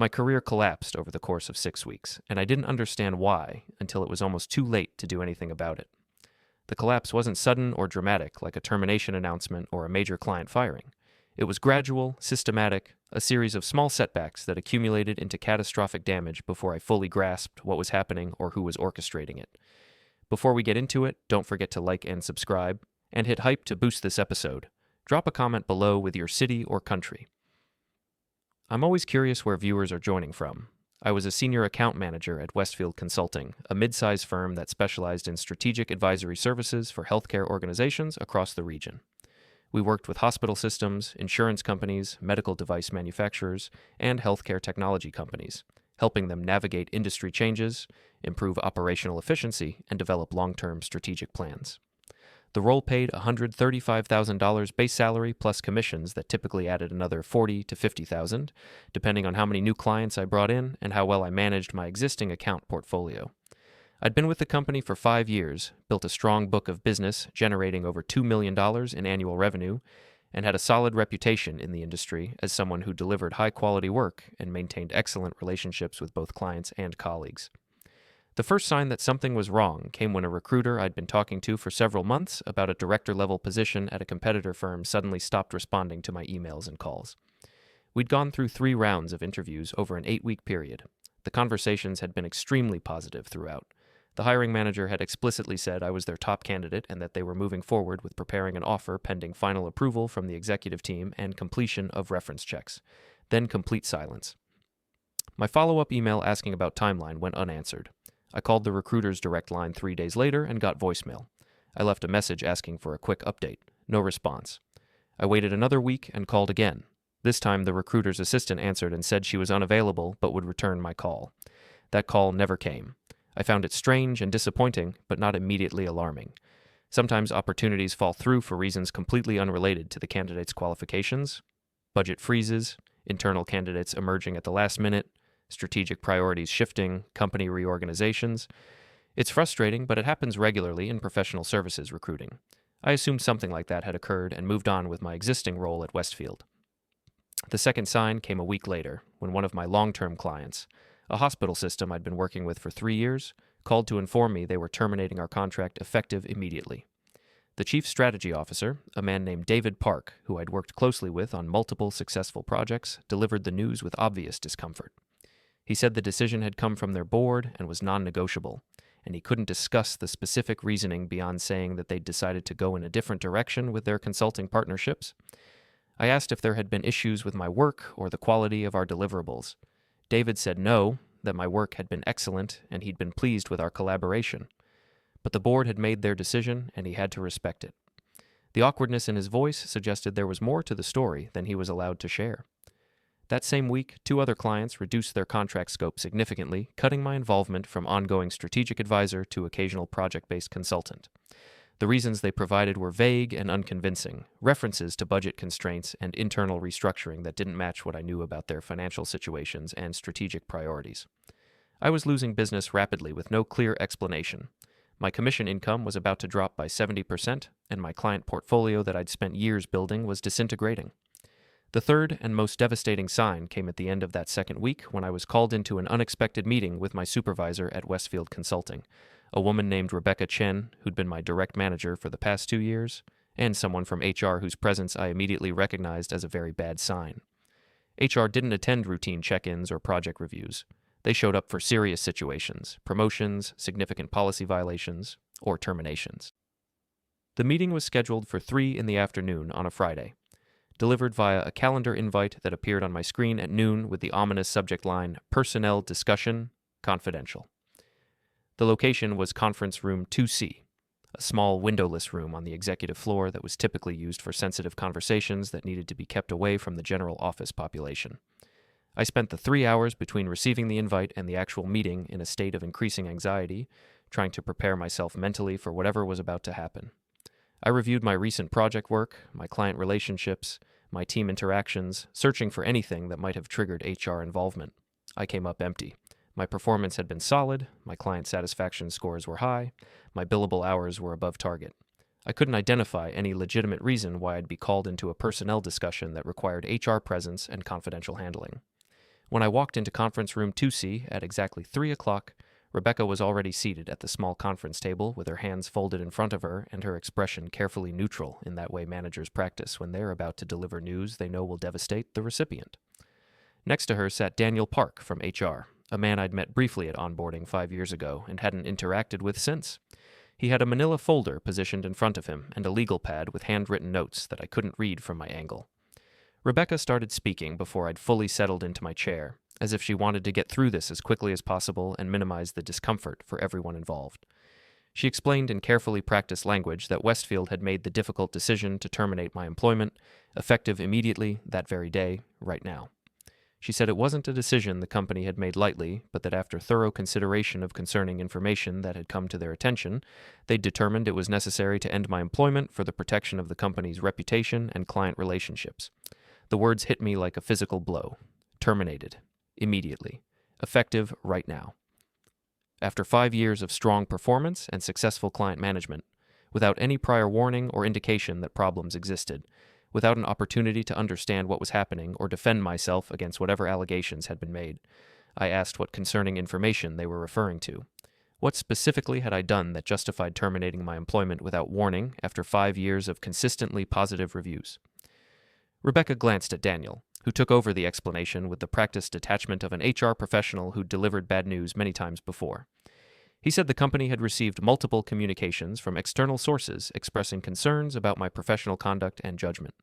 My career collapsed over the course of 6 weeks, and I didn't understand why until it was almost too late to do anything about it. The collapse wasn't sudden or dramatic like a termination announcement or a major client firing. It was gradual, systematic, a series of small setbacks that accumulated into catastrophic damage before I fully grasped what was happening or who was orchestrating it. Before we get into it, don't forget to like and subscribe, and hit hype to boost this episode. Drop a comment below with your city or country. I'm always curious where viewers are joining from. I was a senior account manager at Westfield Consulting, a mid-sized firm that specialized in strategic advisory services for healthcare organizations across the region. We worked with hospital systems, insurance companies, medical device manufacturers, and healthcare technology companies, helping them navigate industry changes, improve operational efficiency, and develop long-term strategic plans. The role paid $135,000 base salary plus commissions that typically added another $40,000 to $50,000, depending on how many new clients I brought in and how well I managed my existing account portfolio. I'd been with the company for 5 years, built a strong book of business generating over $2 million in annual revenue, and had a solid reputation in the industry as someone who delivered high-quality work and maintained excellent relationships with both clients and colleagues. The first sign that something was wrong came when a recruiter I'd been talking to for several months about a director-level position at a competitor firm suddenly stopped responding to my emails and calls. We'd gone through 3 rounds of interviews over an 8-week period. The conversations had been extremely positive throughout. The hiring manager had explicitly said I was their top candidate and that they were moving forward with preparing an offer pending final approval from the executive team and completion of reference checks. Then complete silence. My follow-up email asking about timeline went unanswered. I called the recruiter's direct line 3 days later and got voicemail. I left a message asking for a quick update. No response. I waited another week and called again. This time the recruiter's assistant answered and said she was unavailable but would return my call. That call never came. I found it strange and disappointing, but not immediately alarming. Sometimes opportunities fall through for reasons completely unrelated to the candidate's qualifications. Budget freezes, internal candidates emerging at the last minute, strategic priorities shifting, company reorganizations. It's frustrating, but it happens regularly in professional services recruiting. I assumed something like that had occurred and moved on with my existing role at Westfield. The second sign came a week later, when one of my long-term clients, a hospital system I'd been working with for 3 years, called to inform me they were terminating our contract effective immediately. The chief strategy officer, a man named David Park, who I'd worked closely with on multiple successful projects, delivered the news with obvious discomfort. He said the decision had come from their board and was non-negotiable, and he couldn't discuss the specific reasoning beyond saying that they'd decided to go in a different direction with their consulting partnerships. I asked if there had been issues with my work or the quality of our deliverables. David said no, that my work had been excellent and he'd been pleased with our collaboration. But the board had made their decision and he had to respect it. The awkwardness in his voice suggested there was more to the story than he was allowed to share. That same week, 2 other clients reduced their contract scope significantly, cutting my involvement from ongoing strategic advisor to occasional project-based consultant. The reasons they provided were vague and unconvincing, references to budget constraints and internal restructuring that didn't match what I knew about their financial situations and strategic priorities. I was losing business rapidly with no clear explanation. My commission income was about to drop by 70%, and my client portfolio that I'd spent years building was disintegrating. The third and most devastating sign came at the end of that second week when I was called into an unexpected meeting with my supervisor at Westfield Consulting, a woman named Rebecca Chen, who'd been my direct manager for the past 2 years, and someone from HR whose presence I immediately recognized as a very bad sign. HR didn't attend routine check-ins or project reviews. They showed up for serious situations, promotions, significant policy violations, or terminations. The meeting was scheduled for 3 p.m. on a Friday, delivered via a calendar invite that appeared on my screen at noon with the ominous subject line, Personnel Discussion, Confidential. The location was Conference Room 2C, a small windowless room on the executive floor that was typically used for sensitive conversations that needed to be kept away from the general office population. I spent the 3 hours between receiving the invite and the actual meeting in a state of increasing anxiety, trying to prepare myself mentally for whatever was about to happen. I reviewed my recent project work, my client relationships, my team interactions, searching for anything that might have triggered HR involvement. I came up empty. My performance had been solid, my client satisfaction scores were high, my billable hours were above target. I couldn't identify any legitimate reason why I'd be called into a personnel discussion that required HR presence and confidential handling. When I walked into conference room 2C at exactly 3 o'clock, Rebecca was already seated at the small conference table with her hands folded in front of her and her expression carefully neutral in that way managers practice when they're about to deliver news they know will devastate the recipient. Next to her sat Daniel Park from HR, a man I'd met briefly at onboarding 5 years ago and hadn't interacted with since. He had a manila folder positioned in front of him and a legal pad with handwritten notes that I couldn't read from my angle. Rebecca started speaking before I'd fully settled into my chair, as if she wanted to get through this as quickly as possible and minimize the discomfort for everyone involved. She explained in carefully practiced language that Westfield had made the difficult decision to terminate my employment, effective immediately, that very day, right now. She said it wasn't a decision the company had made lightly, but that after thorough consideration of concerning information that had come to their attention, they'd determined it was necessary to end my employment for the protection of the company's reputation and client relationships. The words hit me like a physical blow. Terminated. Immediately. Effective right now. After 5 years of strong performance and successful client management, without any prior warning or indication that problems existed, without an opportunity to understand what was happening or defend myself against whatever allegations had been made, I asked what concerning information they were referring to. What specifically had I done that justified terminating my employment without warning after 5 years of consistently positive reviews? Rebecca glanced at Daniel, who took over the explanation with the practiced detachment of an HR professional who'd delivered bad news many times before. He said the company had received multiple communications from external sources expressing concerns about my professional conduct and judgment.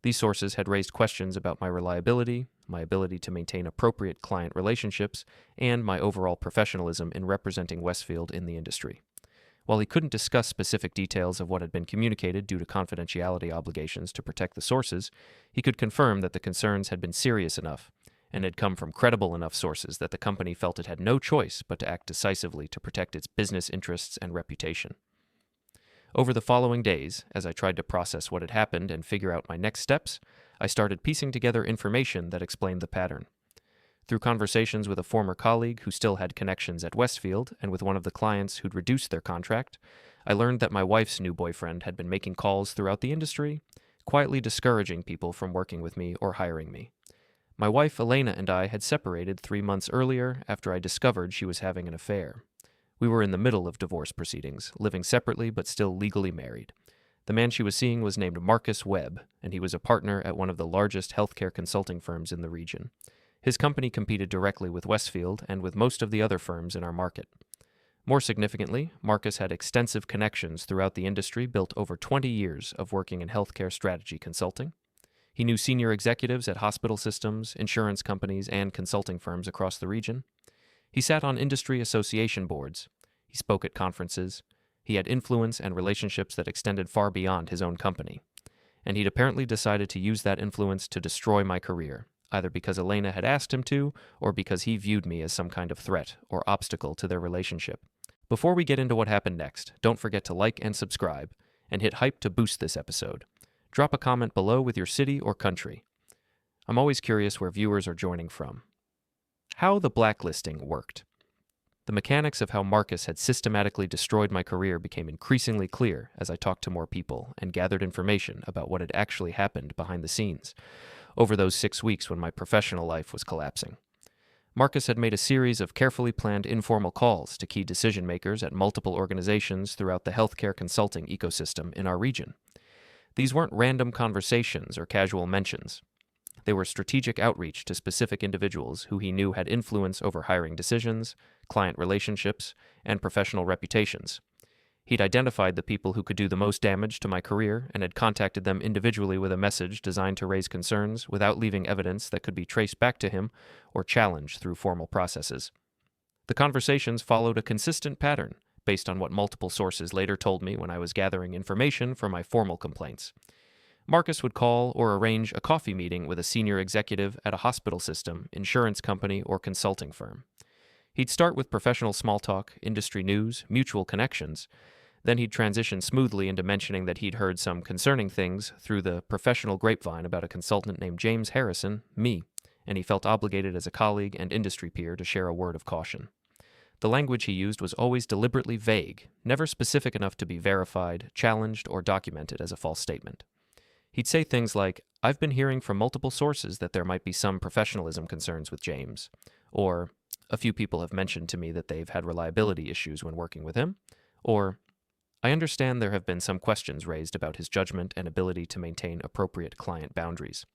These sources had raised questions about my reliability, my ability to maintain appropriate client relationships, and my overall professionalism in representing Westfield in the industry. While he couldn't discuss specific details of what had been communicated due to confidentiality obligations to protect the sources, he could confirm that the concerns had been serious enough and had come from credible enough sources that the company felt it had no choice but to act decisively to protect its business interests and reputation. Over the following days, as I tried to process what had happened and figure out my next steps, I started piecing together information that explained the pattern. Through conversations with a former colleague who still had connections at Westfield and with one of the clients who'd reduced their contract, I learned that my wife's new boyfriend had been making calls throughout the industry, quietly discouraging people from working with me or hiring me. My wife Elena and I had separated 3 months earlier after I discovered she was having an affair. We were in the middle of divorce proceedings, living separately but still legally married. The man she was seeing was named Marcus Webb, and he was a partner at one of the largest healthcare consulting firms in the region. His company competed directly with Westfield and with most of the other firms in our market. More significantly, Marcus had extensive connections throughout the industry built over 20 years of working in healthcare strategy consulting. He knew senior executives at hospital systems, insurance companies, and consulting firms across the region. He sat on industry association boards. He spoke at conferences. He had influence and relationships that extended far beyond his own company. And he'd apparently decided to use that influence to destroy my career, either because Elena had asked him to, or because he viewed me as some kind of threat or obstacle to their relationship. Before we get into what happened next, don't forget to like and subscribe, and hit hype to boost this episode. Drop a comment below with your city or country. I'm always curious where viewers are joining from. How the blacklisting worked. The mechanics of how Marcus had systematically destroyed my career became increasingly clear as I talked to more people and gathered information about what had actually happened behind the scenes over those 6 weeks when my professional life was collapsing. Marcus had made a series of carefully planned informal calls to key decision makers at multiple organizations throughout the healthcare consulting ecosystem in our region. These weren't random conversations or casual mentions. They were strategic outreach to specific individuals who he knew had influence over hiring decisions, client relationships, and professional reputations. He'd identified the people who could do the most damage to my career and had contacted them individually with a message designed to raise concerns without leaving evidence that could be traced back to him or challenged through formal processes. The conversations followed a consistent pattern based on what multiple sources later told me when I was gathering information for my formal complaints. Marcus would call or arrange a coffee meeting with a senior executive at a hospital system, insurance company, or consulting firm. He'd start with professional small talk, industry news, mutual connections. Then he'd transition smoothly into mentioning that he'd heard some concerning things through the professional grapevine about a consultant named James Harrison, me, and he felt obligated as a colleague and industry peer to share a word of caution. The language he used was always deliberately vague, never specific enough to be verified, challenged, or documented as a false statement. He'd say things like, "I've been hearing from multiple sources that there might be some professionalism concerns with James," or, "A few people have mentioned to me that they've had reliability issues when working with him," or, "I understand there have been some questions raised about his judgment and ability to maintain appropriate client boundaries."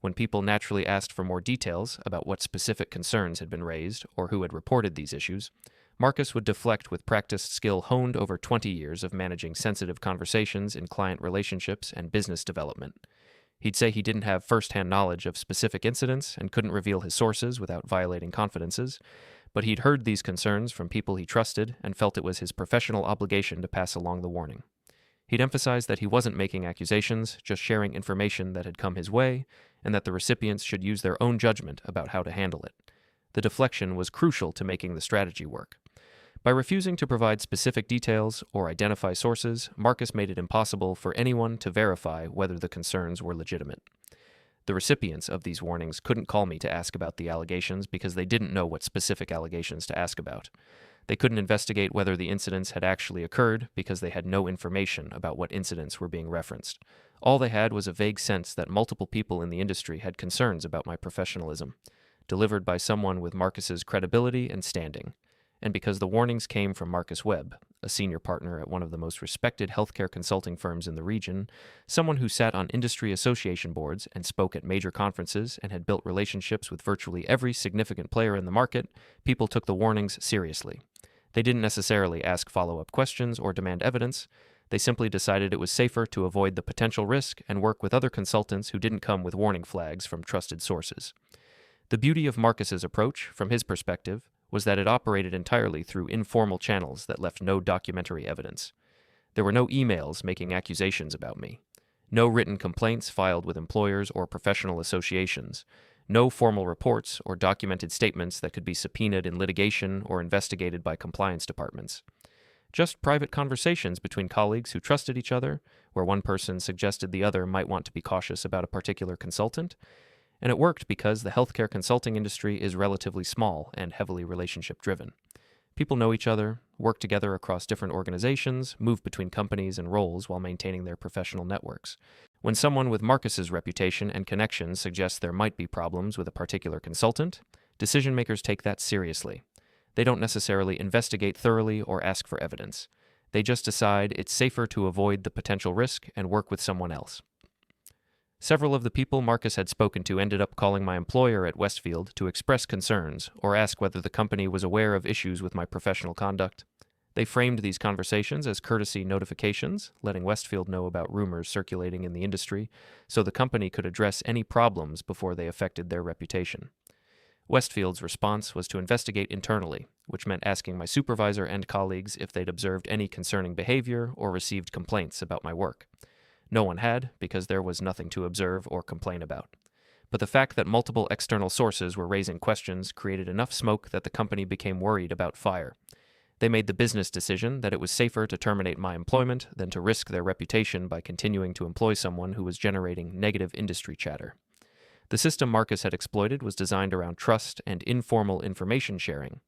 When people naturally asked for more details about what specific concerns had been raised or who had reported these issues, Marcus would deflect with practiced skill honed over 20 years of managing sensitive conversations in client relationships and business development. He'd say he didn't have first-hand knowledge of specific incidents and couldn't reveal his sources without violating confidences, but he'd heard these concerns from people he trusted and felt it was his professional obligation to pass along the warning. He'd emphasize that he wasn't making accusations, just sharing information that had come his way, and that the recipients should use their own judgment about how to handle it. The deflection was crucial to making the strategy work. By refusing to provide specific details or identify sources, Marcus made it impossible for anyone to verify whether the concerns were legitimate. The recipients of these warnings couldn't call me to ask about the allegations because they didn't know what specific allegations to ask about. They couldn't investigate whether the incidents had actually occurred because they had no information about what incidents were being referenced. All they had was a vague sense that multiple people in the industry had concerns about my professionalism, delivered by someone with Marcus's credibility and standing. And because the warnings came from Marcus Webb, a senior partner at one of the most respected healthcare consulting firms in the region, someone who sat on industry association boards and spoke at major conferences and had built relationships with virtually every significant player in the market, people took the warnings seriously. They didn't necessarily ask follow-up questions or demand evidence. They simply decided it was safer to avoid the potential risk and work with other consultants who didn't come with warning flags from trusted sources. The beauty of Marcus's approach, from his perspective, was that it operated entirely through informal channels that left no documentary evidence. There were no emails making accusations about me, no written complaints filed with employers or professional associations, no formal reports or documented statements that could be subpoenaed in litigation or investigated by compliance departments. Just private conversations between colleagues who trusted each other, where one person suggested the other might want to be cautious about a particular consultant. And it worked because the healthcare consulting industry is relatively small and heavily relationship-driven. People know each other, work together across different organizations, move between companies and roles while maintaining their professional networks. When someone with Marcus's reputation and connections suggests there might be problems with a particular consultant, decision-makers take that seriously. They don't necessarily investigate thoroughly or ask for evidence. They just decide it's safer to avoid the potential risk and work with someone else. Several of the people Marcus had spoken to ended up calling my employer at Westfield to express concerns or ask whether the company was aware of issues with my professional conduct. They framed these conversations as courtesy notifications, letting Westfield know about rumors circulating in the industry so the company could address any problems before they affected their reputation. Westfield's response was to investigate internally, which meant asking my supervisor and colleagues if they'd observed any concerning behavior or received complaints about my work. No one had, because there was nothing to observe or complain about. But the fact that multiple external sources were raising questions created enough smoke that the company became worried about fire. They made the business decision that it was safer to terminate my employment than to risk their reputation by continuing to employ someone who was generating negative industry chatter. The system Marcus had exploited was designed around trust and informal information sharing.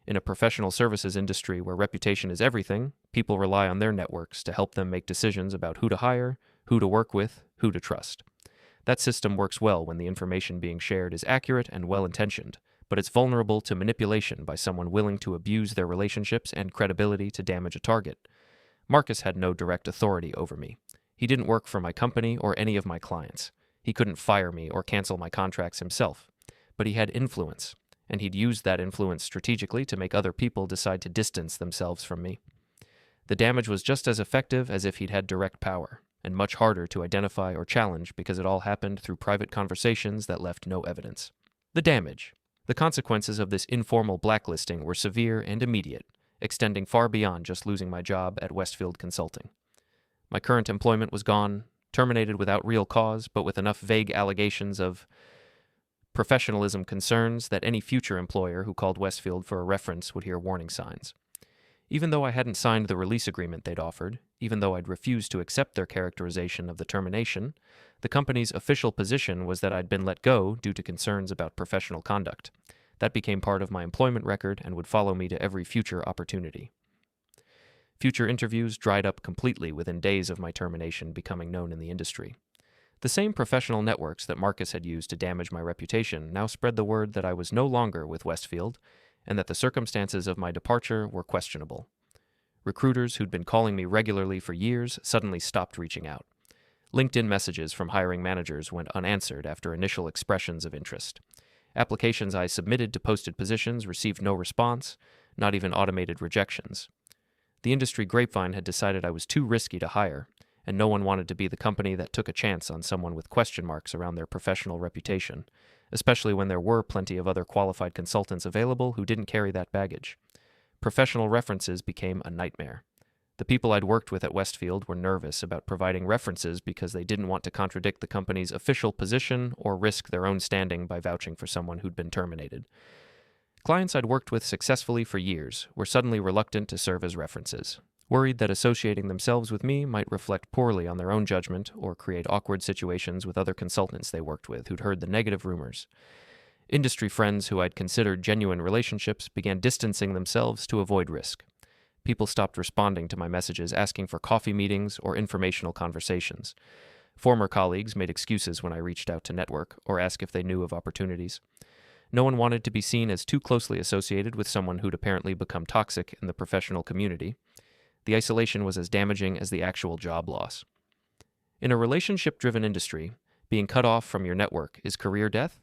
In a professional services industry where reputation is everything, people rely on their networks to help them make decisions about who to hire, who to work with, who to trust. That system works well when the information being shared is accurate and well-intentioned, but it's vulnerable to manipulation by someone willing to abuse their relationships and credibility to damage a target. Marcus had no direct authority over me. He didn't work for my company or any of my clients. He couldn't fire me or cancel my contracts himself. But he had influence, and he'd used that influence strategically to make other people decide to distance themselves from me. The damage was just as effective as if he'd had direct power, and much harder to identify or challenge because it all happened through private conversations that left no evidence. The damage. The consequences of this informal blacklisting were severe and immediate, extending far beyond just losing my job at Westfield Consulting. My current employment was gone, terminated without real cause, but with enough vague allegations of professionalism concerns that any future employer who called Westfield for a reference would hear warning signs. Even though I hadn't signed the release agreement they'd offered, even though I'd refused to accept their characterization of the termination, the company's official position was that I'd been let go due to concerns about professional conduct. That became part of my employment record and would follow me to every future opportunity. Future interviews dried up completely within days of my termination becoming known in the industry. The same professional networks that Marcus had used to damage my reputation now spread the word that I was no longer with Westfield and that the circumstances of my departure were questionable. Recruiters who'd been calling me regularly for years suddenly stopped reaching out. LinkedIn messages from hiring managers went unanswered after initial expressions of interest. Applications I submitted to posted positions received no response, not even automated rejections. The industry grapevine had decided I was too risky to hire, and no one wanted to be the company that took a chance on someone with question marks around their professional reputation, especially when there were plenty of other qualified consultants available who didn't carry that baggage. Professional references became a nightmare. The people I'd worked with at Westfield were nervous about providing references because they didn't want to contradict the company's official position or risk their own standing by vouching for someone who'd been terminated. Clients I'd worked with successfully for years were suddenly reluctant to serve as references, worried that associating themselves with me might reflect poorly on their own judgment or create awkward situations with other consultants they worked with who'd heard the negative rumors. Industry friends who I'd considered genuine relationships began distancing themselves to avoid risk. People stopped responding to my messages asking for coffee meetings or informational conversations. Former colleagues made excuses when I reached out to network or asked if they knew of opportunities. No one wanted to be seen as too closely associated with someone who'd apparently become toxic in the professional community. The isolation was as damaging as the actual job loss. In a relationship-driven industry, being cut off from your network is career death.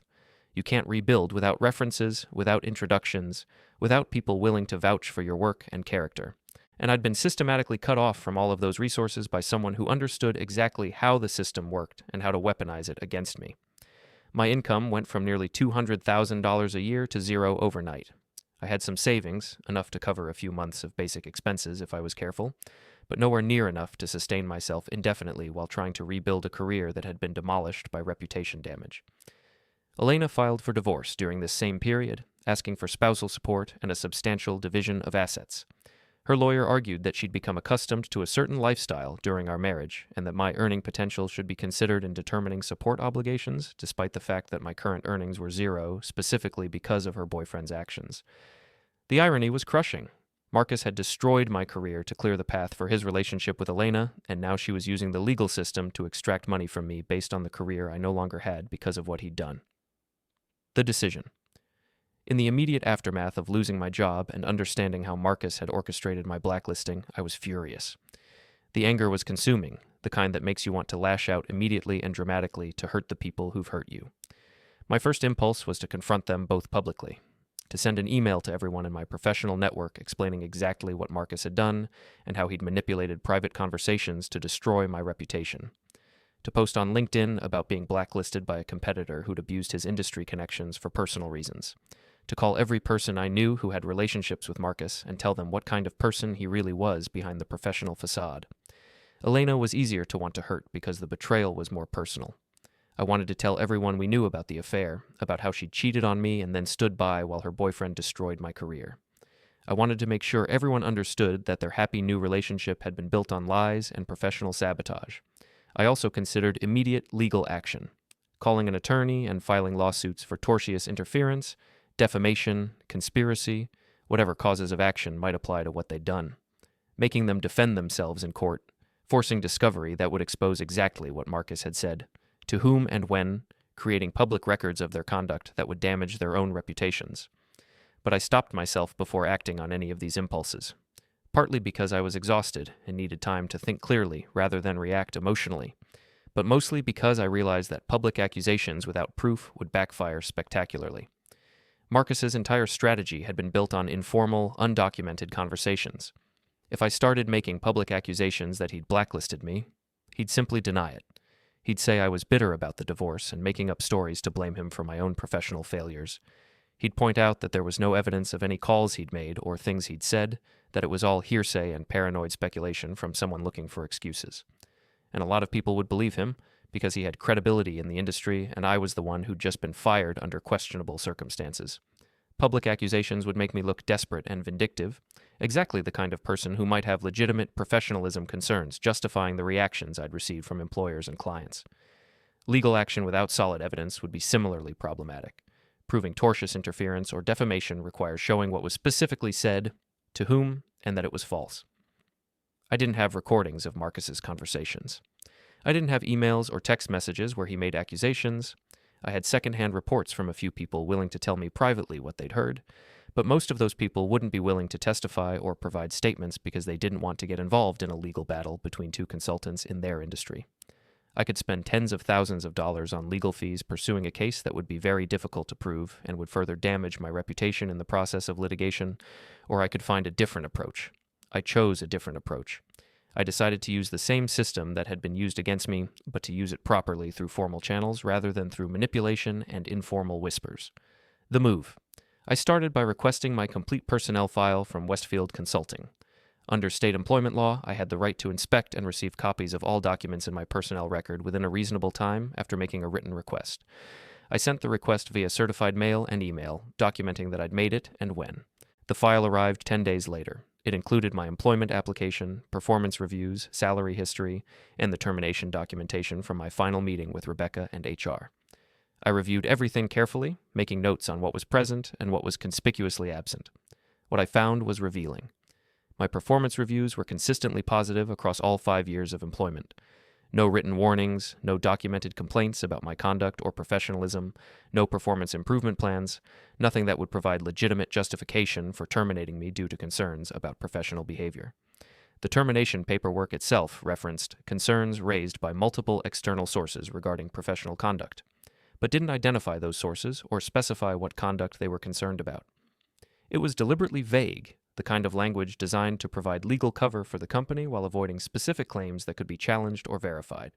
You can't rebuild without references, without introductions, without people willing to vouch for your work and character. And I'd been systematically cut off from all of those resources by someone who understood exactly how the system worked and how to weaponize it against me. My income went from nearly $200,000 a year to zero overnight. I had some savings, enough to cover a few months of basic expenses if I was careful, but nowhere near enough to sustain myself indefinitely while trying to rebuild a career that had been demolished by reputation damage. Elena filed for divorce during this same period, asking for spousal support and a substantial division of assets. Her lawyer argued that she'd become accustomed to a certain lifestyle during our marriage and that my earning potential should be considered in determining support obligations, despite the fact that my current earnings were zero, specifically because of her boyfriend's actions. The irony was crushing. Marcus had destroyed my career to clear the path for his relationship with Elena, and now she was using the legal system to extract money from me based on the career I no longer had because of what he'd done. The decision. In the immediate aftermath of losing my job and understanding how Marcus had orchestrated my blacklisting, I was furious. The anger was consuming, the kind that makes you want to lash out immediately and dramatically to hurt the people who've hurt you. My first impulse was to confront them both publicly, to send an email to everyone in my professional network explaining exactly what Marcus had done and how he'd manipulated private conversations to destroy my reputation, to post on LinkedIn about being blacklisted by a competitor who'd abused his industry connections for personal reasons, to call every person I knew who had relationships with Marcus and tell them what kind of person he really was behind the professional facade. Elena was easier to want to hurt because the betrayal was more personal. I wanted to tell everyone we knew about the affair, about how she cheated on me and then stood by while her boyfriend destroyed my career. I wanted to make sure everyone understood that their happy new relationship had been built on lies and professional sabotage. I also considered immediate legal action, calling an attorney and filing lawsuits for tortious interference, defamation, conspiracy, whatever causes of action might apply to what they'd done, making them defend themselves in court, forcing discovery that would expose exactly what Marcus had said, to whom and when, creating public records of their conduct that would damage their own reputations. But I stopped myself before acting on any of these impulses, partly because I was exhausted and needed time to think clearly rather than react emotionally, but mostly because I realized that public accusations without proof would backfire spectacularly. Marcus's entire strategy had been built on informal, undocumented conversations. If I started making public accusations that he'd blacklisted me, he'd simply deny it. He'd say I was bitter about the divorce and making up stories to blame him for my own professional failures. He'd point out that there was no evidence of any calls he'd made or things he'd said, that it was all hearsay and paranoid speculation from someone looking for excuses. And a lot of people would believe him, because he had credibility in the industry and I was the one who'd just been fired under questionable circumstances. Public accusations would make me look desperate and vindictive, exactly the kind of person who might have legitimate professionalism concerns justifying the reactions I'd received from employers and clients. Legal action without solid evidence would be similarly problematic. Proving tortious interference or defamation requires showing what was specifically said, to whom, and that it was false. I didn't have recordings of Marcus's conversations. I didn't have emails or text messages where he made accusations. I had secondhand reports from a few people willing to tell me privately what they'd heard, but most of those people wouldn't be willing to testify or provide statements because they didn't want to get involved in a legal battle between two consultants in their industry. I could spend tens of thousands of dollars on legal fees pursuing a case that would be very difficult to prove and would further damage my reputation in the process of litigation, or I could find a different approach. I chose a different approach. I decided to use the same system that had been used against me, but to use it properly through formal channels rather than through manipulation and informal whispers. The move. I started by requesting my complete personnel file from Westfield Consulting. Under state employment law, I had the right to inspect and receive copies of all documents in my personnel record within a reasonable time after making a written request. I sent the request via certified mail and email, documenting that I'd made it and when. The file arrived 10 days later. It included my employment application, performance reviews, salary history, and the termination documentation from my final meeting with Rebecca and HR. I reviewed everything carefully, making notes on what was present and what was conspicuously absent. What I found was revealing. My performance reviews were consistently positive across all 5 years of employment. No written warnings, no documented complaints about my conduct or professionalism, no performance improvement plans, nothing that would provide legitimate justification for terminating me due to concerns about professional behavior. The termination paperwork itself referenced concerns raised by multiple external sources regarding professional conduct, but didn't identify those sources or specify what conduct they were concerned about. It was deliberately vague, the kind of language designed to provide legal cover for the company while avoiding specific claims that could be challenged or verified.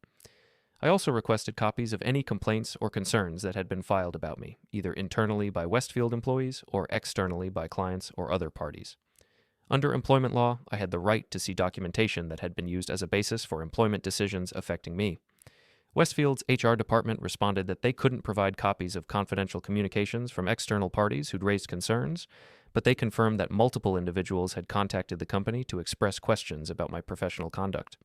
I also requested copies of any complaints or concerns that had been filed about me, either internally by Westfield employees or externally by clients or other parties. Under employment law, I had the right to see documentation that had been used as a basis for employment decisions affecting me. Westfield's HR department responded that they couldn't provide copies of confidential communications from external parties who'd raised concerns, but they confirmed that multiple individuals had contacted the company to express questions about my professional conduct.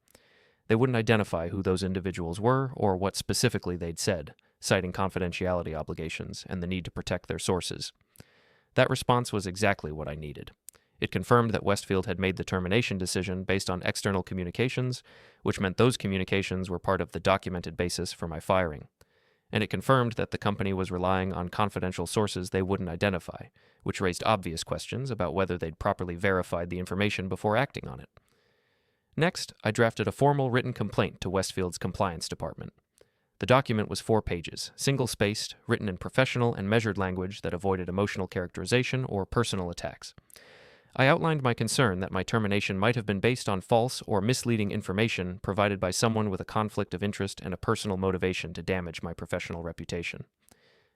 They wouldn't identify who those individuals were or what specifically they'd said, citing confidentiality obligations and the need to protect their sources. That response was exactly what I needed. It confirmed that Westfield had made the termination decision based on external communications, which meant those communications were part of the documented basis for my firing. And it confirmed that the company was relying on confidential sources they wouldn't identify, which raised obvious questions about whether they'd properly verified the information before acting on it. Next, I drafted a formal written complaint to Westfield's compliance department. The document was 4 pages, single-spaced, written in professional and measured language that avoided emotional characterization or personal attacks. I outlined my concern that my termination might have been based on false or misleading information provided by someone with a conflict of interest and a personal motivation to damage my professional reputation.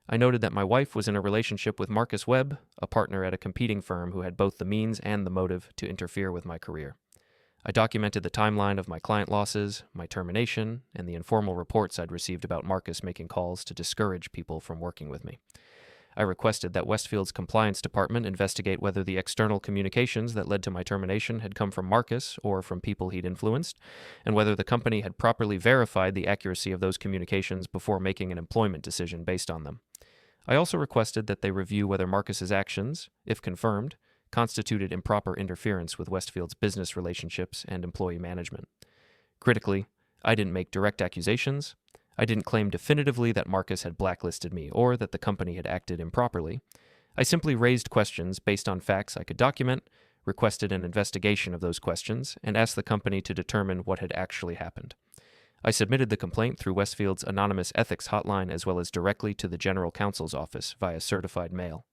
I noted that my wife was in a relationship with Marcus Webb, a partner at a competing firm who had both the means and the motive to interfere with my career. I documented the timeline of my client losses, my termination, and the informal reports I'd received about Marcus making calls to discourage people from working with me. I requested that Westfield's compliance department investigate whether the external communications that led to my termination had come from Marcus or from people he'd influenced, and whether the company had properly verified the accuracy of those communications before making an employment decision based on them. I also requested that they review whether Marcus's actions, if confirmed, constituted improper interference with Westfield's business relationships and employee management. Critically, I didn't make direct accusations. I didn't claim definitively that Marcus had blacklisted me or that the company had acted improperly. I simply raised questions based on facts I could document, requested an investigation of those questions, and asked the company to determine what had actually happened. I submitted the complaint through Westfield's anonymous ethics hotline as well as directly to the General Counsel's office via certified mail.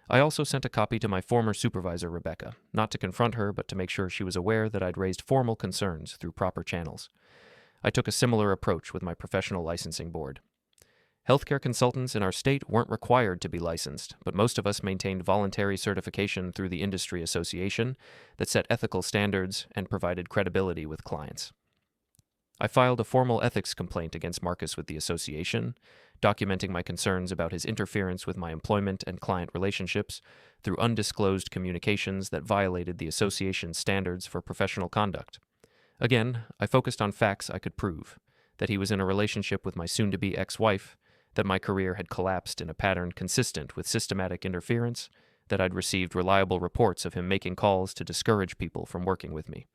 I also sent a copy to my former supervisor, Rebecca, not to confront her but to make sure she was aware that I'd raised formal concerns through proper channels. I took a similar approach with my professional licensing board. Healthcare consultants in our state weren't required to be licensed, but most of us maintained voluntary certification through the industry association that set ethical standards and provided credibility with clients. I filed a formal ethics complaint against Marcus with the association, documenting my concerns about his interference with my employment and client relationships through undisclosed communications that violated the association's standards for professional conduct. Again, I focused on facts I could prove, that he was in a relationship with my soon-to-be ex-wife, that my career had collapsed in a pattern consistent with systematic interference, that I'd received reliable reports of him making calls to discourage people from working with me.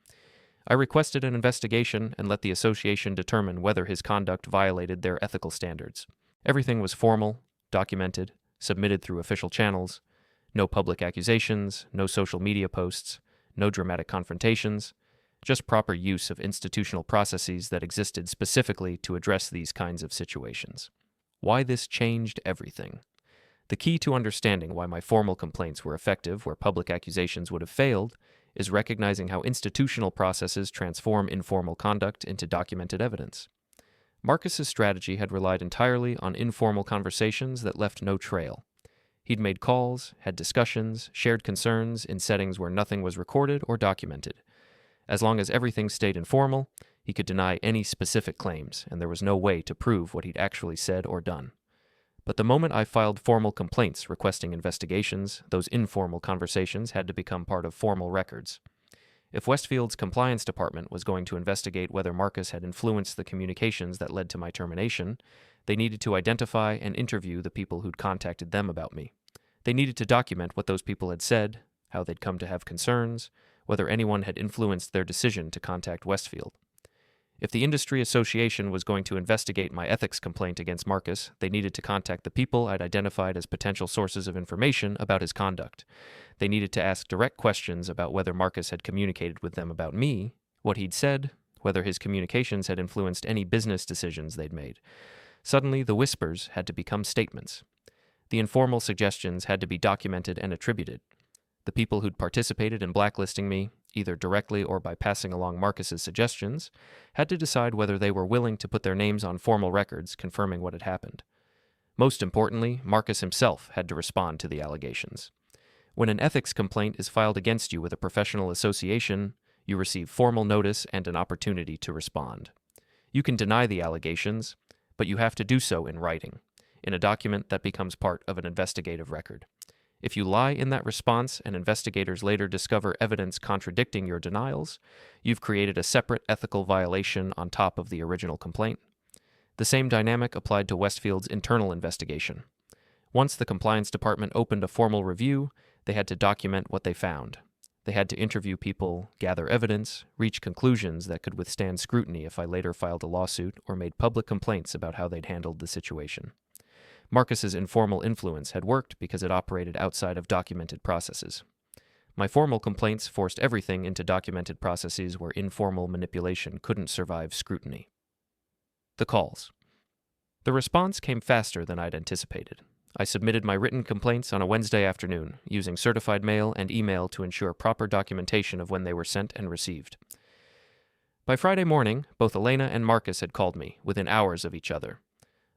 I requested an investigation and let the association determine whether his conduct violated their ethical standards. Everything was formal, documented, submitted through official channels. No public accusations, no social media posts, no dramatic confrontations, just proper use of institutional processes that existed specifically to address these kinds of situations. Why this changed everything. The key to understanding why my formal complaints were effective where public accusations would have failed is recognizing how institutional processes transform informal conduct into documented evidence. Marcus's strategy had relied entirely on informal conversations that left no trail. He'd made calls, had discussions, shared concerns in settings where nothing was recorded or documented. As long as everything stayed informal, he could deny any specific claims, and there was no way to prove what he'd actually said or done. But the moment I filed formal complaints requesting investigations, those informal conversations had to become part of formal records. If Westfield's compliance department was going to investigate whether Marcus had influenced the communications that led to my termination, they needed to identify and interview the people who'd contacted them about me. They needed to document what those people had said, how they'd come to have concerns, whether anyone had influenced their decision to contact Westfield. If the industry association was going to investigate my ethics complaint against Marcus, they needed to contact the people I'd identified as potential sources of information about his conduct. They needed to ask direct questions about whether Marcus had communicated with them about me, what he'd said, whether his communications had influenced any business decisions they'd made. Suddenly, the whispers had to become statements. The informal suggestions had to be documented and attributed. The people who'd participated in blacklisting me, either directly or by passing along Marcus's suggestions, had to decide whether they were willing to put their names on formal records confirming what had happened. Most importantly, Marcus himself had to respond to the allegations. When an ethics complaint is filed against you with a professional association, you receive formal notice and an opportunity to respond. You can deny the allegations, but you have to do so in writing, in a document that becomes part of an investigative record. If you lie in that response and investigators later discover evidence contradicting your denials, you've created a separate ethical violation on top of the original complaint. The same dynamic applied to Westfield's internal investigation. Once the compliance department opened a formal review, they had to document what they found. They had to interview people, gather evidence, reach conclusions that could withstand scrutiny if I later filed a lawsuit or made public complaints about how they'd handled the situation. Marcus's informal influence had worked because it operated outside of documented processes. My formal complaints forced everything into documented processes where informal manipulation couldn't survive scrutiny. The calls. The response came faster than I'd anticipated. I submitted my written complaints on a Wednesday afternoon, using certified mail and email to ensure proper documentation of when they were sent and received. By Friday morning, both Elena and Marcus had called me, within hours of each other.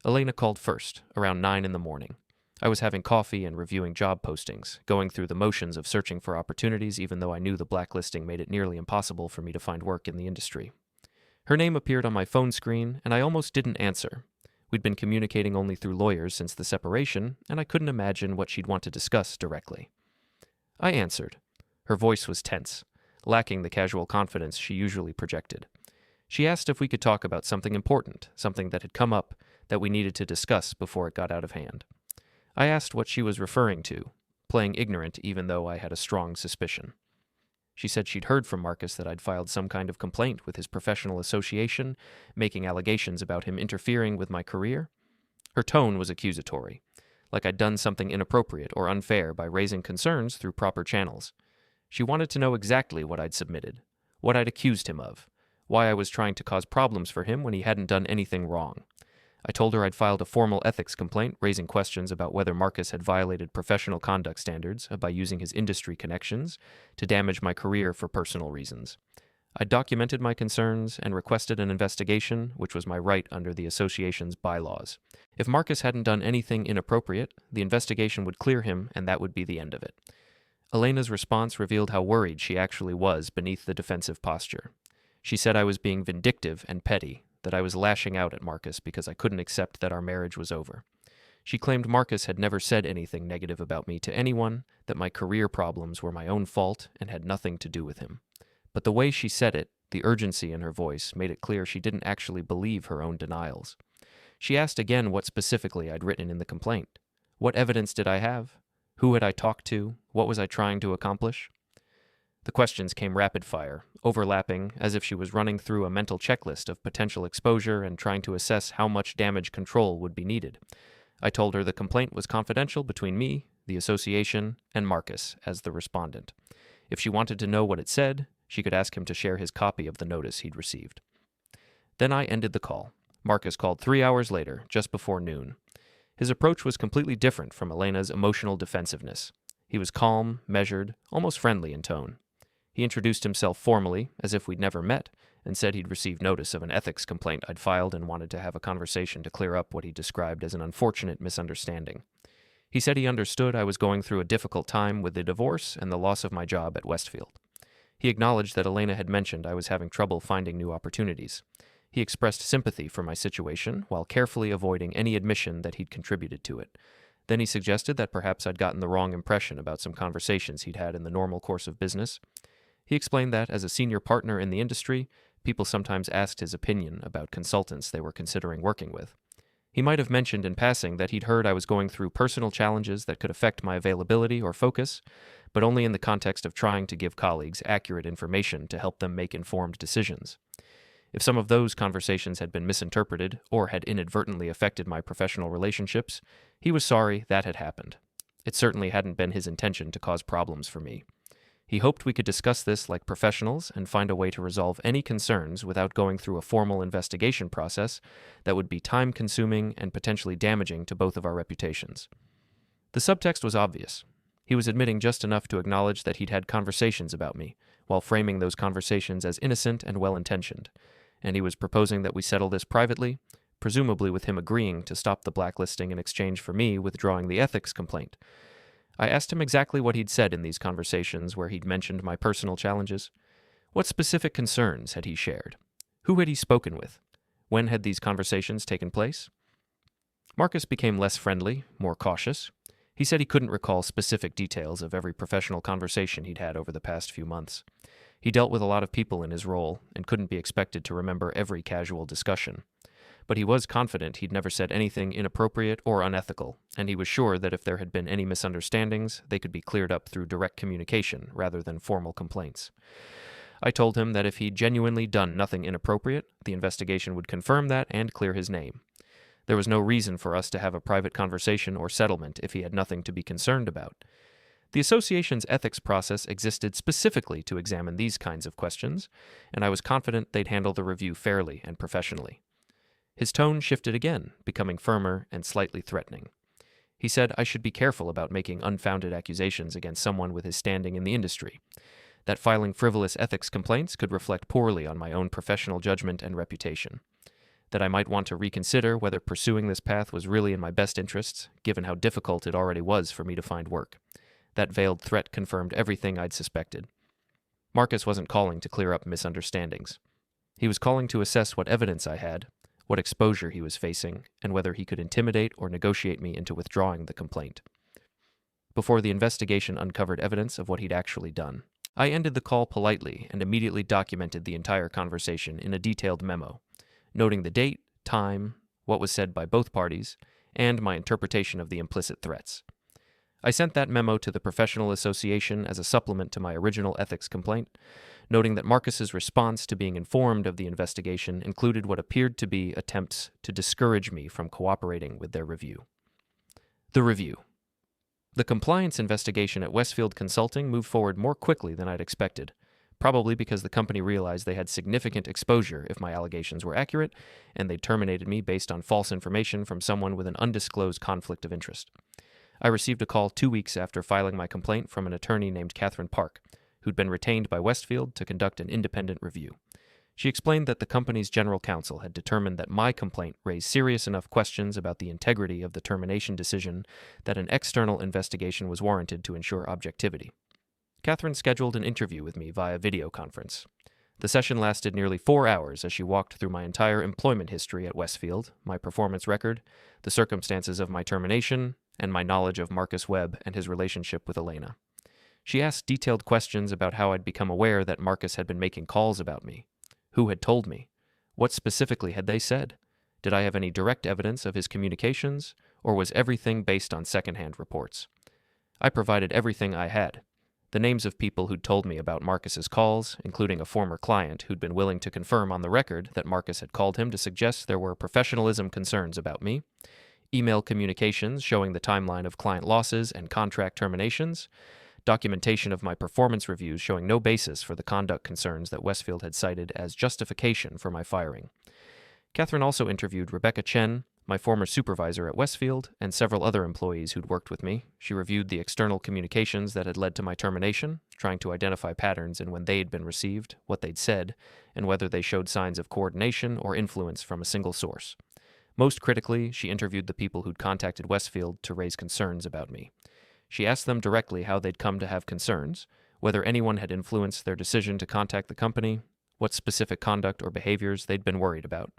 Elena called first, around 9 in the morning. I was having coffee and reviewing job postings, going through the motions of searching for opportunities even though I knew the blacklisting made it nearly impossible for me to find work in the industry. Her name appeared on my phone screen, and I almost didn't answer. We'd been communicating only through lawyers since the separation, and I couldn't imagine what she'd want to discuss directly. I answered. Her voice was tense, lacking the casual confidence she usually projected. She asked if we could talk about something important, something that had come up, that we needed to discuss before it got out of hand. I asked what she was referring to, playing ignorant even though I had a strong suspicion. She said she'd heard from Marcus that I'd filed some kind of complaint with his professional association, making allegations about him interfering with my career. Her tone was accusatory, like I'd done something inappropriate or unfair by raising concerns through proper channels. She wanted to know exactly what I'd submitted, what I'd accused him of, why I was trying to cause problems for him when he hadn't done anything wrong. I told her I'd filed a formal ethics complaint raising questions about whether Marcus had violated professional conduct standards by using his industry connections to damage my career for personal reasons. I documented my concerns and requested an investigation, which was my right under the association's bylaws. If Marcus hadn't done anything inappropriate, the investigation would clear him and that would be the end of it. Elena's response revealed how worried she actually was beneath the defensive posture. She said I was being vindictive and petty, that I was lashing out at Marcus because I couldn't accept that our marriage was over. She claimed Marcus had never said anything negative about me to anyone, that my career problems were my own fault and had nothing to do with him. But the way she said it, the urgency in her voice, made it clear she didn't actually believe her own denials. She asked again what specifically I'd written in the complaint. What evidence did I have? Who had I talked to? What was I trying to accomplish? The questions came rapid fire, overlapping as if she was running through a mental checklist of potential exposure and trying to assess how much damage control would be needed. I told her the complaint was confidential between me, the association, and Marcus as the respondent. If she wanted to know what it said, she could ask him to share his copy of the notice he'd received. Then I ended the call. Marcus called 3 hours later, just before noon. His approach was completely different from Elena's emotional defensiveness. He was calm, measured, almost friendly in tone. He introduced himself formally, as if we'd never met, and said he'd received notice of an ethics complaint I'd filed and wanted to have a conversation to clear up what he described as an unfortunate misunderstanding. He said he understood I was going through a difficult time with the divorce and the loss of my job at Westfield. He acknowledged that Elena had mentioned I was having trouble finding new opportunities. He expressed sympathy for my situation while carefully avoiding any admission that he'd contributed to it. Then he suggested that perhaps I'd gotten the wrong impression about some conversations he'd had in the normal course of business. He explained that, as a senior partner in the industry, people sometimes asked his opinion about consultants they were considering working with. He might have mentioned in passing that he'd heard I was going through personal challenges that could affect my availability or focus, but only in the context of trying to give colleagues accurate information to help them make informed decisions. If some of those conversations had been misinterpreted or had inadvertently affected my professional relationships, he was sorry that had happened. It certainly hadn't been his intention to cause problems for me. He hoped we could discuss this like professionals and find a way to resolve any concerns without going through a formal investigation process that would be time-consuming and potentially damaging to both of our reputations. The subtext was obvious. He was admitting just enough to acknowledge that he'd had conversations about me, while framing those conversations as innocent and well-intentioned, and he was proposing that we settle this privately, presumably with him agreeing to stop the blacklisting in exchange for me withdrawing the ethics complaint. I asked him exactly what he'd said in these conversations where he'd mentioned my personal challenges. What specific concerns had he shared? Who had he spoken with? When had these conversations taken place? Marcus became less friendly, more cautious. He said he couldn't recall specific details of every professional conversation he'd had over the past few months. He dealt with a lot of people in his role and couldn't be expected to remember every casual discussion. But he was confident he'd never said anything inappropriate or unethical, and he was sure that if there had been any misunderstandings, they could be cleared up through direct communication rather than formal complaints. I told him that if he'd genuinely done nothing inappropriate, the investigation would confirm that and clear his name. There was no reason for us to have a private conversation or settlement if he had nothing to be concerned about. The association's ethics process existed specifically to examine these kinds of questions, and I was confident they'd handle the review fairly and professionally. His tone shifted again, becoming firmer and slightly threatening. He said I should be careful about making unfounded accusations against someone with his standing in the industry, that filing frivolous ethics complaints could reflect poorly on my own professional judgment and reputation, that I might want to reconsider whether pursuing this path was really in my best interests, given how difficult it already was for me to find work. That veiled threat confirmed everything I'd suspected. Marcus wasn't calling to clear up misunderstandings. He was calling to assess what evidence I had, what exposure he was facing, and whether he could intimidate or negotiate me into withdrawing the complaint. Before the investigation uncovered evidence of what he'd actually done, I ended the call politely and immediately documented the entire conversation in a detailed memo, noting the date, time, what was said by both parties, and my interpretation of the implicit threats. I sent that memo to the Professional Association as a supplement to my original ethics complaint, noting that Marcus's response to being informed of the investigation included what appeared to be attempts to discourage me from cooperating with their review. The review. The compliance investigation at Westfield Consulting moved forward more quickly than I'd expected, probably because the company realized they had significant exposure if my allegations were accurate, and they terminated me based on false information from someone with an undisclosed conflict of interest. I received a call 2 weeks after filing my complaint from an attorney named Catherine Park, who'd been retained by Westfield to conduct an independent review. She explained that the company's general counsel had determined that my complaint raised serious enough questions about the integrity of the termination decision that an external investigation was warranted to ensure objectivity. Catherine scheduled an interview with me via video conference. The session lasted nearly 4 hours as she walked through my entire employment history at Westfield, my performance record, the circumstances of my termination, and my knowledge of Marcus Webb and his relationship with Elena. She asked detailed questions about how I'd become aware that Marcus had been making calls about me. Who had told me? What specifically had they said? Did I have any direct evidence of his communications, or was everything based on secondhand reports? I provided everything I had. The names of people who'd told me about Marcus's calls, including a former client who'd been willing to confirm on the record that Marcus had called him to suggest there were professionalism concerns about me, email communications showing the timeline of client losses and contract terminations, documentation of my performance reviews showing no basis for the conduct concerns that Westfield had cited as justification for my firing. Catherine also interviewed Rebecca Chen, my former supervisor at Westfield, and several other employees who'd worked with me. She reviewed the external communications that had led to my termination, trying to identify patterns in when they'd been received, what they'd said, and whether they showed signs of coordination or influence from a single source. Most critically, she interviewed the people who'd contacted Westfield to raise concerns about me. She asked them directly how they'd come to have concerns, whether anyone had influenced their decision to contact the company, what specific conduct or behaviors they'd been worried about.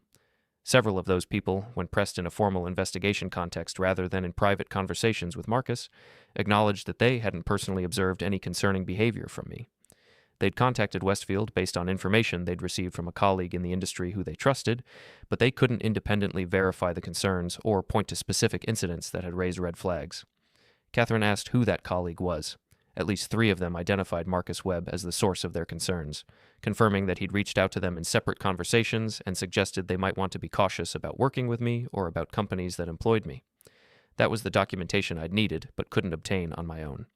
Several of those people, when pressed in a formal investigation context rather than in private conversations with Marcus, acknowledged that they hadn't personally observed any concerning behavior from me. They'd contacted Westfield based on information they'd received from a colleague in the industry who they trusted, but they couldn't independently verify the concerns or point to specific incidents that had raised red flags. Catherine asked who that colleague was. At least 3 of them identified Marcus Webb as the source of their concerns, confirming that he'd reached out to them in separate conversations and suggested they might want to be cautious about working with me or about companies that employed me. That was the documentation I'd needed but couldn't obtain on my own.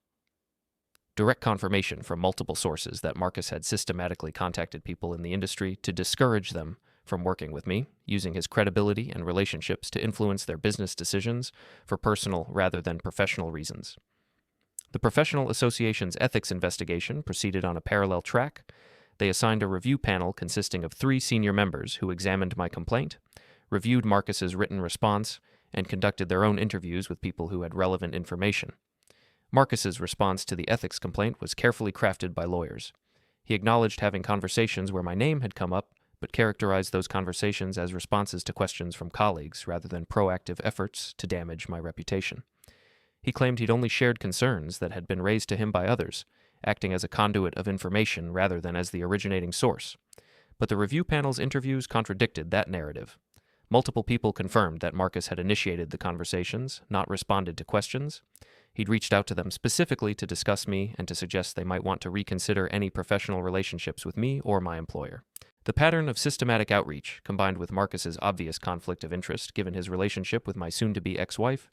Direct confirmation from multiple sources that Marcus had systematically contacted people in the industry to discourage them from working with me, using his credibility and relationships to influence their business decisions for personal rather than professional reasons. The Professional Association's ethics investigation proceeded on a parallel track. They assigned a review panel consisting of 3 senior members who examined my complaint, reviewed Marcus's written response, and conducted their own interviews with people who had relevant information. Marcus's response to the ethics complaint was carefully crafted by lawyers. He acknowledged having conversations where my name had come up, but characterized those conversations as responses to questions from colleagues rather than proactive efforts to damage my reputation. He claimed he'd only shared concerns that had been raised to him by others, acting as a conduit of information rather than as the originating source. But the review panel's interviews contradicted that narrative. Multiple people confirmed that Marcus had initiated the conversations, not responded to questions. He'd reached out to them specifically to discuss me and to suggest they might want to reconsider any professional relationships with me or my employer. The pattern of systematic outreach, combined with Marcus's obvious conflict of interest given his relationship with my soon-to-be ex-wife,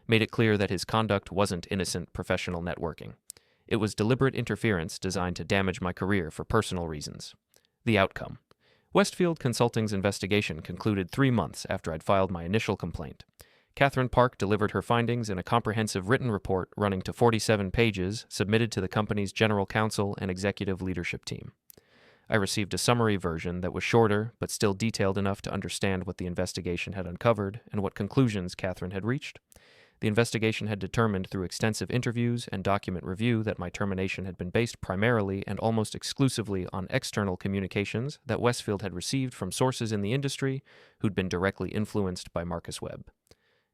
made it clear that his conduct wasn't innocent professional networking. It was deliberate interference designed to damage my career for personal reasons. The outcome. Westfield Consulting's investigation concluded 3 months after I'd filed my initial complaint. Catherine Park delivered her findings in a comprehensive written report running to 47 pages submitted to the company's general counsel and executive leadership team. I received a summary version that was shorter but still detailed enough to understand what the investigation had uncovered and what conclusions Catherine had reached. The investigation had determined through extensive interviews and document review that my termination had been based primarily and almost exclusively on external communications that Westfield had received from sources in the industry who'd been directly influenced by Marcus Webb.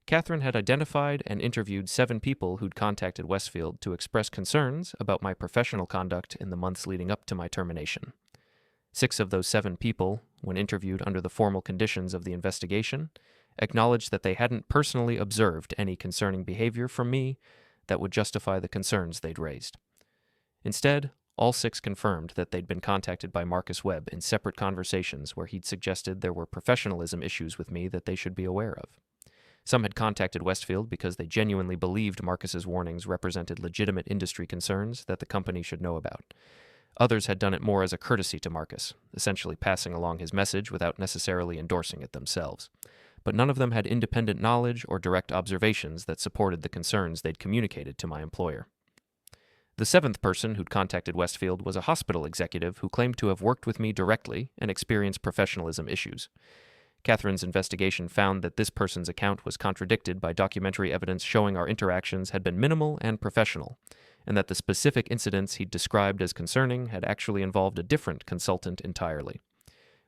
Catherine had identified and interviewed 7 people who'd contacted Westfield to express concerns about my professional conduct in the months leading up to my termination. 6 of those 7 people, when interviewed under the formal conditions of the investigation, acknowledged that they hadn't personally observed any concerning behavior from me that would justify the concerns they'd raised. Instead, all 6 confirmed that they'd been contacted by Marcus Webb in separate conversations where he'd suggested there were professionalism issues with me that they should be aware of. Some had contacted Westfield because they genuinely believed Marcus's warnings represented legitimate industry concerns that the company should know about. Others had done it more as a courtesy to Marcus, essentially passing along his message without necessarily endorsing it themselves. But none of them had independent knowledge or direct observations that supported the concerns they'd communicated to my employer. The 7th person who'd contacted Westfield was a hospital executive who claimed to have worked with me directly and experienced professionalism issues. Catherine's investigation found that this person's account was contradicted by documentary evidence showing our interactions had been minimal and professional, and that the specific incidents he'd described as concerning had actually involved a different consultant entirely.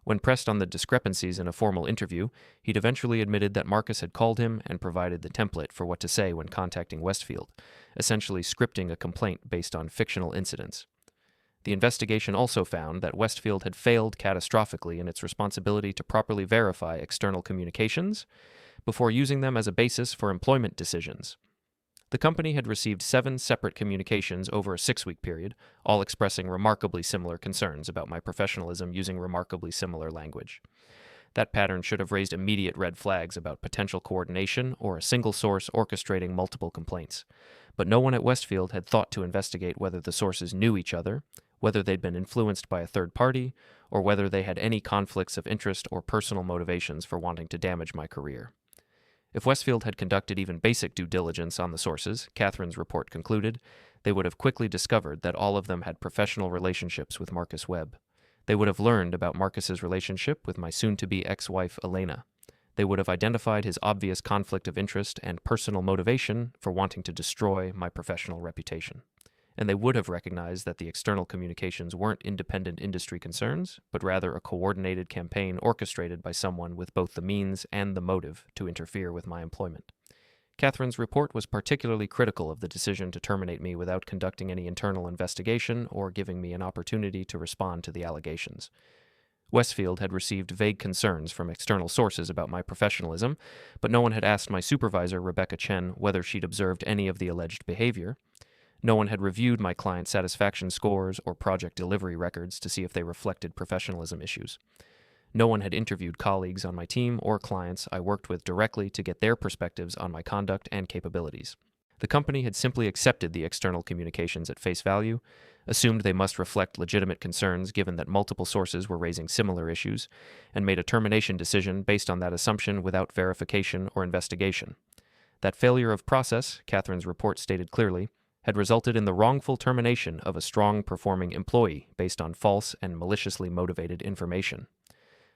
When pressed on the discrepancies in a formal interview, he'd eventually admitted that Marcus had called him and provided the template for what to say when contacting Westfield, essentially scripting a complaint based on fictional incidents. The investigation also found that Westfield had failed catastrophically in its responsibility to properly verify external communications before using them as a basis for employment decisions. The company had received 7 separate communications over a 6-week period, all expressing remarkably similar concerns about my professionalism using remarkably similar language. That pattern should have raised immediate red flags about potential coordination or a single source orchestrating multiple complaints. But no one at Westfield had thought to investigate whether the sources knew each other, whether they'd been influenced by a third party, or whether they had any conflicts of interest or personal motivations for wanting to damage my career. If Westfield had conducted even basic due diligence on the sources, Catherine's report concluded, they would have quickly discovered that all of them had professional relationships with Marcus Webb. They would have learned about Marcus's relationship with my soon-to-be ex-wife, Elena. They would have identified his obvious conflict of interest and personal motivation for wanting to destroy my professional reputation. And they would have recognized that the external communications weren't independent industry concerns, but rather a coordinated campaign orchestrated by someone with both the means and the motive to interfere with my employment. Catherine's report was particularly critical of the decision to terminate me without conducting any internal investigation or giving me an opportunity to respond to the allegations. Westfield had received vague concerns from external sources about my professionalism, but no one had asked my supervisor, Rebecca Chen, whether she'd observed any of the alleged behavior. No one had reviewed my client satisfaction scores or project delivery records to see if they reflected professionalism issues. No one had interviewed colleagues on my team or clients I worked with directly to get their perspectives on my conduct and capabilities. The company had simply accepted the external communications at face value, assumed they must reflect legitimate concerns given that multiple sources were raising similar issues, and made a termination decision based on that assumption without verification or investigation. That failure of process, Catherine's report stated clearly, had resulted in the wrongful termination of a strong-performing employee based on false and maliciously motivated information.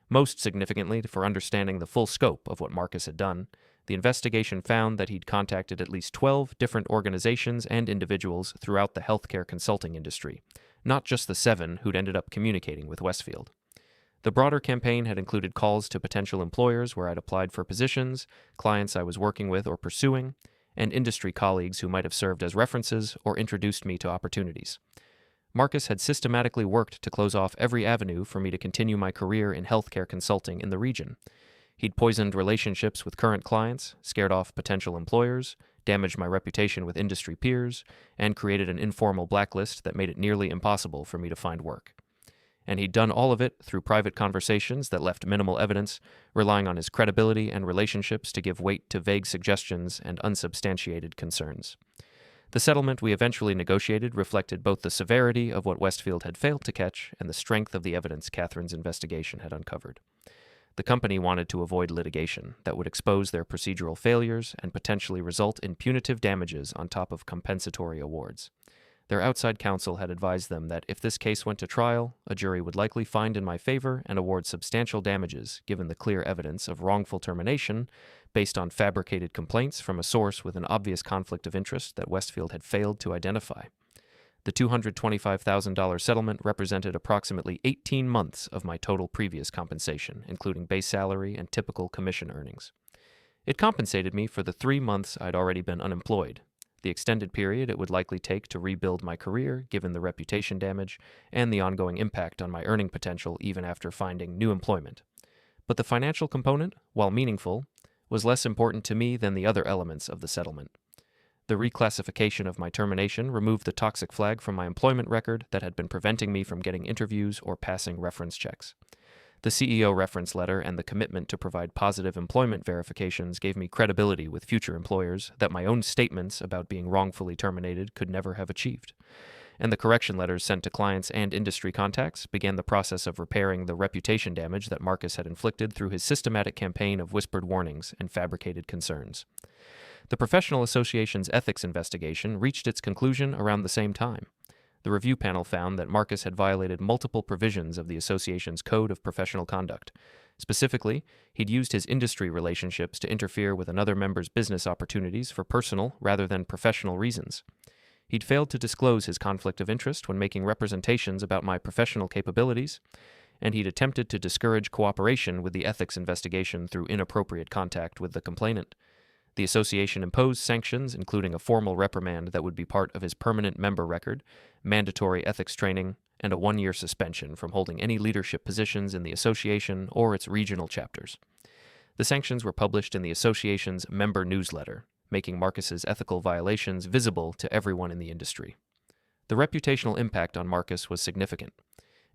Most significantly, for understanding the full scope of what Marcus had done, the investigation found that he'd contacted at least 12 different organizations and individuals throughout the healthcare consulting industry, not just the 7 who'd ended up communicating with Westfield. The broader campaign had included calls to potential employers where I'd applied for positions, clients I was working with or pursuing, and industry colleagues who might have served as references or introduced me to opportunities. Marcus had systematically worked to close off every avenue for me to continue my career in healthcare consulting in the region. He'd poisoned relationships with current clients, scared off potential employers, damaged my reputation with industry peers, and created an informal blacklist that made it nearly impossible for me to find work. And he'd done all of it through private conversations that left minimal evidence, relying on his credibility and relationships to give weight to vague suggestions and unsubstantiated concerns. The settlement we eventually negotiated reflected both the severity of what Westfield had failed to catch and the strength of the evidence Catherine's investigation had uncovered. The company wanted to avoid litigation that would expose their procedural failures and potentially result in punitive damages on top of compensatory awards. Their outside counsel had advised them that if this case went to trial, a jury would likely find in my favor and award substantial damages given the clear evidence of wrongful termination based on fabricated complaints from a source with an obvious conflict of interest that Westfield had failed to identify. The $225,000 settlement represented approximately 18 months of my total previous compensation, including base salary and typical commission earnings. It compensated me for the 3 months I'd already been unemployed, the extended period it would likely take to rebuild my career given the reputation damage, and the ongoing impact on my earning potential even after finding new employment. But the financial component, while meaningful, was less important to me than the other elements of the settlement. The reclassification of my termination removed the toxic flag from my employment record that had been preventing me from getting interviews or passing reference checks. The CEO reference letter and the commitment to provide positive employment verifications gave me credibility with future employers that my own statements about being wrongfully terminated could never have achieved. And the correction letters sent to clients and industry contacts began the process of repairing the reputation damage that Marcus had inflicted through his systematic campaign of whispered warnings and fabricated concerns. The Professional Association's ethics investigation reached its conclusion around the same time. The review panel found that Marcus had violated multiple provisions of the association's Code of Professional Conduct. Specifically, he'd used his industry relationships to interfere with another member's business opportunities for personal rather than professional reasons. He'd failed to disclose his conflict of interest when making representations about my professional capabilities, and he'd attempted to discourage cooperation with the ethics investigation through inappropriate contact with the complainant. The association imposed sanctions, including a formal reprimand that would be part of his permanent member record, mandatory ethics training, and a 1-year suspension from holding any leadership positions in the association or its regional chapters. The sanctions were published in the association's member newsletter, making Marcus's ethical violations visible to everyone in the industry. The reputational impact on Marcus was significant.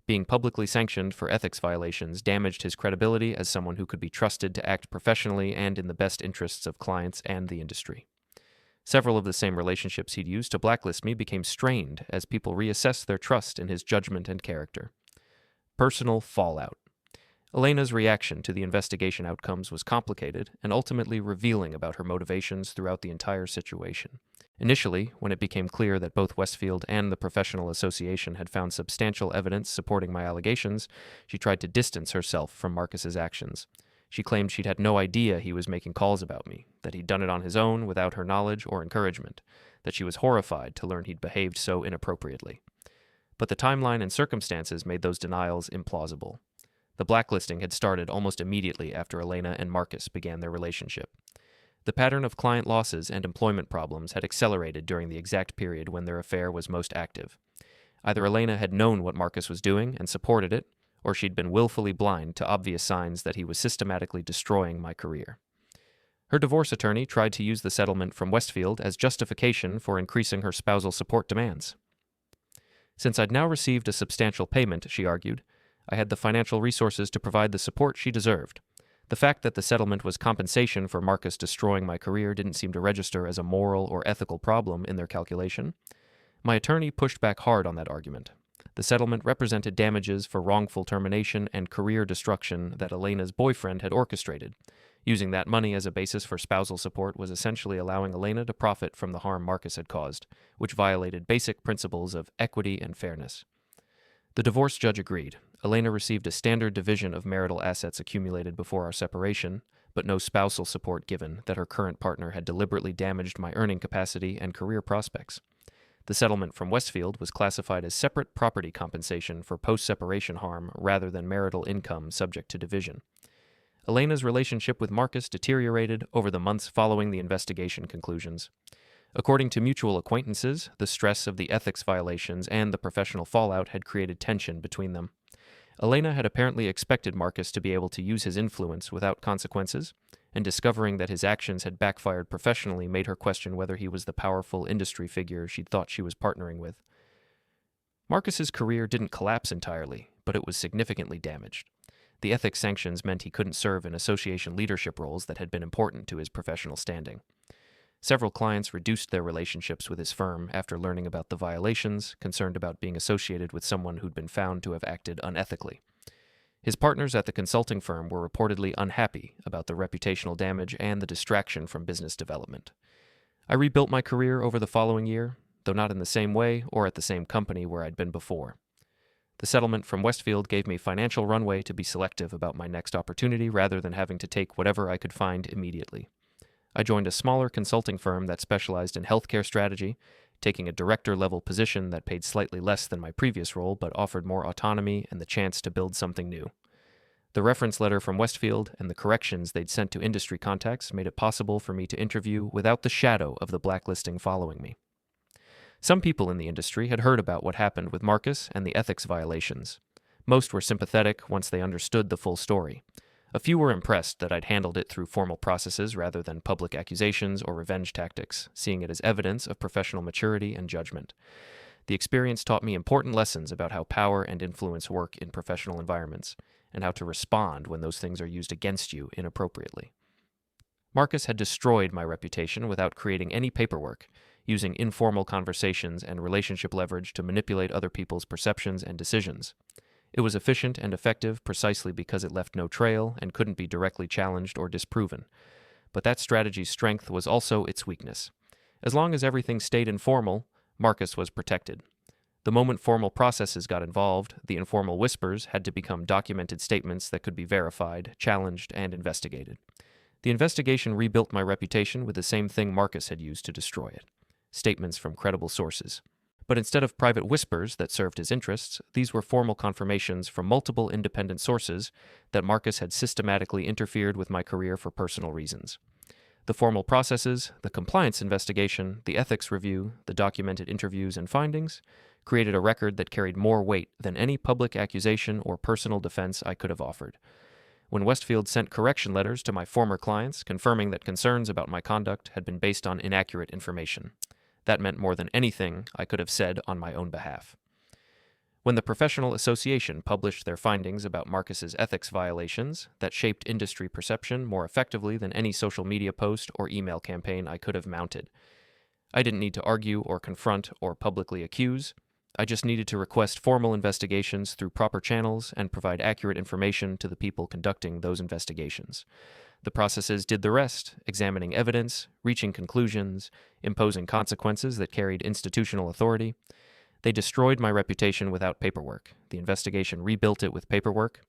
Being publicly sanctioned for ethics violations damaged his credibility as someone who could be trusted to act professionally and in the best interests of clients and the industry. Several of the same relationships he'd used to blacklist me became strained as people reassessed their trust in his judgment and character. Personal fallout. Elena's reaction to the investigation outcomes was complicated and ultimately revealing about her motivations throughout the entire situation. Initially, when it became clear that both Westfield and the Professional Association had found substantial evidence supporting my allegations, she tried to distance herself from Marcus's actions. She claimed she'd had no idea he was making calls about me, that he'd done it on his own without her knowledge or encouragement, that she was horrified to learn he'd behaved so inappropriately. But the timeline and circumstances made those denials implausible. The blacklisting had started almost immediately after Elena and Marcus began their relationship. The pattern of client losses and employment problems had accelerated during the exact period when their affair was most active. Either Elena had known what Marcus was doing and supported it, or she'd been willfully blind to obvious signs that he was systematically destroying my career. Her divorce attorney tried to use the settlement from Westfield as justification for increasing her spousal support demands. Since I'd now received a substantial payment, she argued, I had the financial resources to provide the support she deserved. The fact that the settlement was compensation for Marcus destroying my career didn't seem to register as a moral or ethical problem in their calculation. My attorney pushed back hard on that argument. The settlement represented damages for wrongful termination and career destruction that Elena's boyfriend had orchestrated. Using that money as a basis for spousal support was essentially allowing Elena to profit from the harm Marcus had caused, which violated basic principles of equity and fairness. The divorce judge agreed. Elena received a standard division of marital assets accumulated before our separation, but no spousal support given that her current partner had deliberately damaged my earning capacity and career prospects. The settlement from Westfield was classified as separate property compensation for post-separation harm rather than marital income subject to division. Elena's relationship with Marcus deteriorated over the months following the investigation conclusions. According to mutual acquaintances, the stress of the ethics violations and the professional fallout had created tension between them. Elena had apparently expected Marcus to be able to use his influence without consequences, and discovering that his actions had backfired professionally made her question whether he was the powerful industry figure she'd thought she was partnering with. Marcus's career didn't collapse entirely, but it was significantly damaged. The ethics sanctions meant he couldn't serve in association leadership roles that had been important to his professional standing. Several clients reduced their relationships with his firm after learning about the violations, concerned about being associated with someone who'd been found to have acted unethically. His partners at the consulting firm were reportedly unhappy about the reputational damage and the distraction from business development. I rebuilt my career over the following year, though not in the same way or at the same company where I'd been before. The settlement from Westfield gave me financial runway to be selective about my next opportunity rather than having to take whatever I could find immediately. I joined a smaller consulting firm that specialized in healthcare strategy, taking a director-level position that paid slightly less than my previous role but offered more autonomy and the chance to build something new. The reference letter from Westfield and the corrections they'd sent to industry contacts made it possible for me to interview without the shadow of the blacklisting following me. Some people in the industry had heard about what happened with Marcus and the ethics violations. Most were sympathetic once they understood the full story. A few were impressed that I'd handled it through formal processes rather than public accusations or revenge tactics, seeing it as evidence of professional maturity and judgment. The experience taught me important lessons about how power and influence work in professional environments, and how to respond when those things are used against you inappropriately. Marcus had destroyed my reputation without creating any paperwork, using informal conversations and relationship leverage to manipulate other people's perceptions and decisions. It was efficient and effective precisely because it left no trail and couldn't be directly challenged or disproven. But that strategy's strength was also its weakness. As long as everything stayed informal, Marcus was protected. The moment formal processes got involved, the informal whispers had to become documented statements that could be verified, challenged, and investigated. The investigation rebuilt my reputation with the same thing Marcus had used to destroy it: statements from credible sources. But instead of private whispers that served his interests, these were formal confirmations from multiple independent sources that Marcus had systematically interfered with my career for personal reasons. The formal processes, the compliance investigation, the ethics review, the documented interviews and findings, created a record that carried more weight than any public accusation or personal defense I could have offered. When Westfield sent correction letters to my former clients confirming that concerns about my conduct had been based on inaccurate information. That meant more than anything I could have said on my own behalf. When the Professional Association published their findings about Marcus's ethics violations that shaped industry perception more effectively than any social media post or email campaign I could have mounted, I didn't need to argue or confront or publicly accuse. I just needed to request formal investigations through proper channels and provide accurate information to the people conducting those investigations. The processes did the rest, examining evidence, reaching conclusions, imposing consequences that carried institutional authority. They destroyed my reputation without paperwork. The investigation rebuilt it with paperwork.